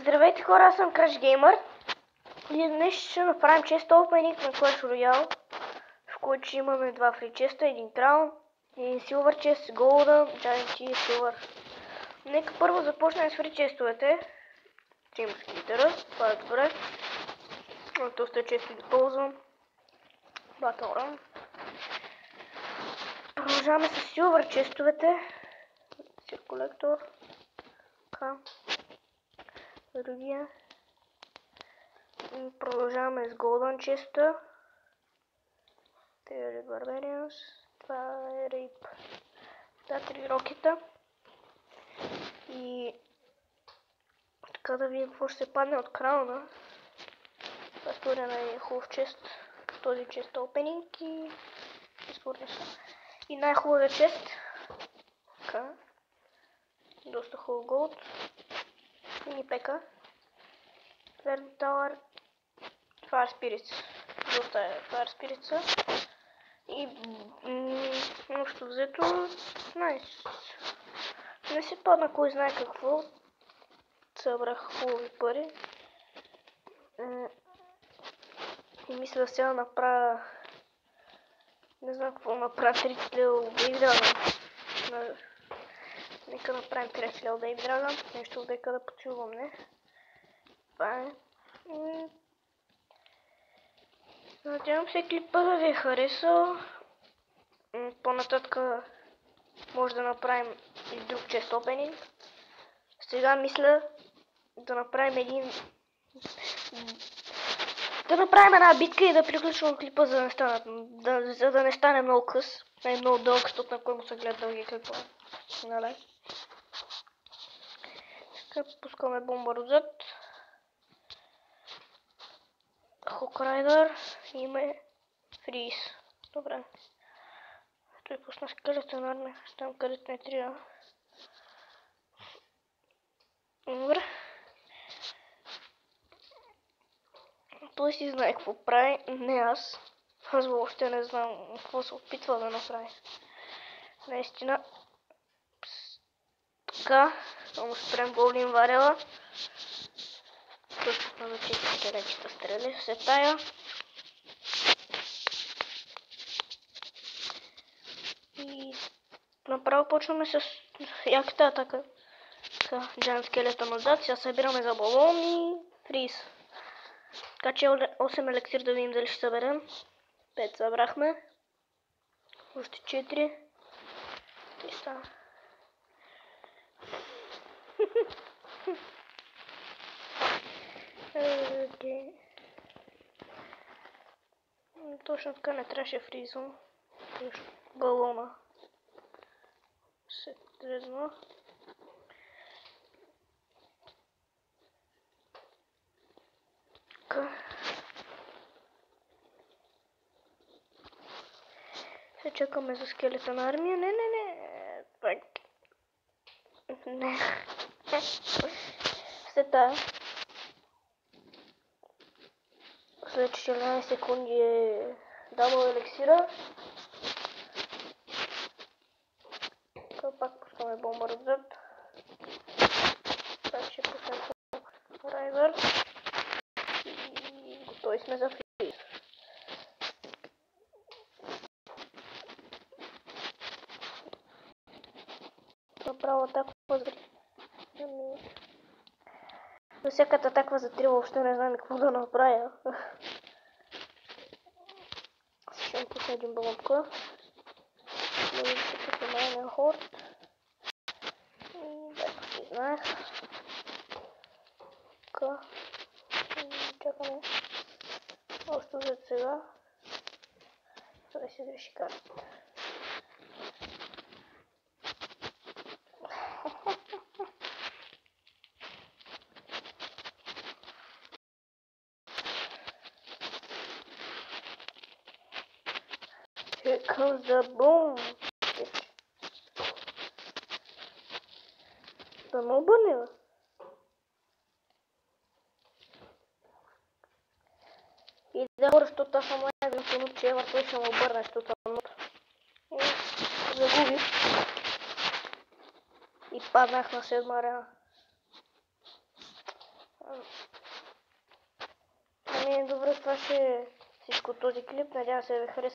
Здравейте хора, аз съм Crash Gamer и днес ще направим чест opening на Clash Royale, в който ще имаме два фри честа, един Crown, един Silver чест, Golden, Giant и Silver. Нека първо започнем с фри честовете. 3 скитера, това е добре. Доста често ги ползвам. Battle Run. Продължаваме с Silver честовете. Circulator. Така. Другия. И продължаваме с Golden честа. Theory Barbarians. Това е Rape. Това 3 рокета. И така да видим какво ще се падне от крауна. Това според мен е хубав чест. Този чест опенинг и според са. И най-хубавия чест. Така. Доста хубав голд. Мини пека. Ферн Тауър. Fire Spirits. Доста е Fire Spirits. И общо взето найс. Не си падна кой знае какво. Събрах хубави пари. И мисля сега да направя... Не знам какво направя 30 лева Дейв Драгън. Нека направим 30 лева Дейв Драгън. Нещо дека да почувам, не? Това е. Надявам се клипа да ви е харесал. По-нататък може да направим и друг чест опенинг. Сега мисля да направим една битка и да приключвам клипа, за да не стане много къс. Не е много дълъг, защото на кой му се гледа дълги какво. Нали? Така пускаме бомба отзад. Хокрайдър има фриз. Добре. Той пусна скелетен армия. Там където не трябва. Добре. Той си знае какво прави. Не аз. Аз въобще не знам какво се опитва да направи. Наистина. Така. Само спрем Голдин Варела. Той пусна за 4 скелетчета стрели. Се тая. И направо почваме с яката атака. Giant Skeleton отзад. Сега събираме за балон и фриз. Така че 8 елексир да видим дали ще съберем. 5 събрахме. Още 4. 300. Okay. Точно така не трябваше фризъм. Балона се трезна. Се чакаме за скелетен армия. Не. Пак. Не. Все тая. След 14 секунди е дабъл елексира. Така пак пускаме бомба отзад. Така ще пуснем райвер. И готови сме за фриз. Направо атаква за... За всяката атаква за 3 въобще не знам какво да направя. Ще пусна един балонка. Да видите като майнен хорд. И да, си знаех. Така. И чакаме. Още за сега. За да си реши картата. Here comes the boom. Да ме обърнила. И да хора, защото аз съм най-голям минут, че Евър той ще ме обърне, защото минут. Загубих. И паднах на 7 арена. Добре, това ще е всичко от този клип. Надявам се да ви хареса.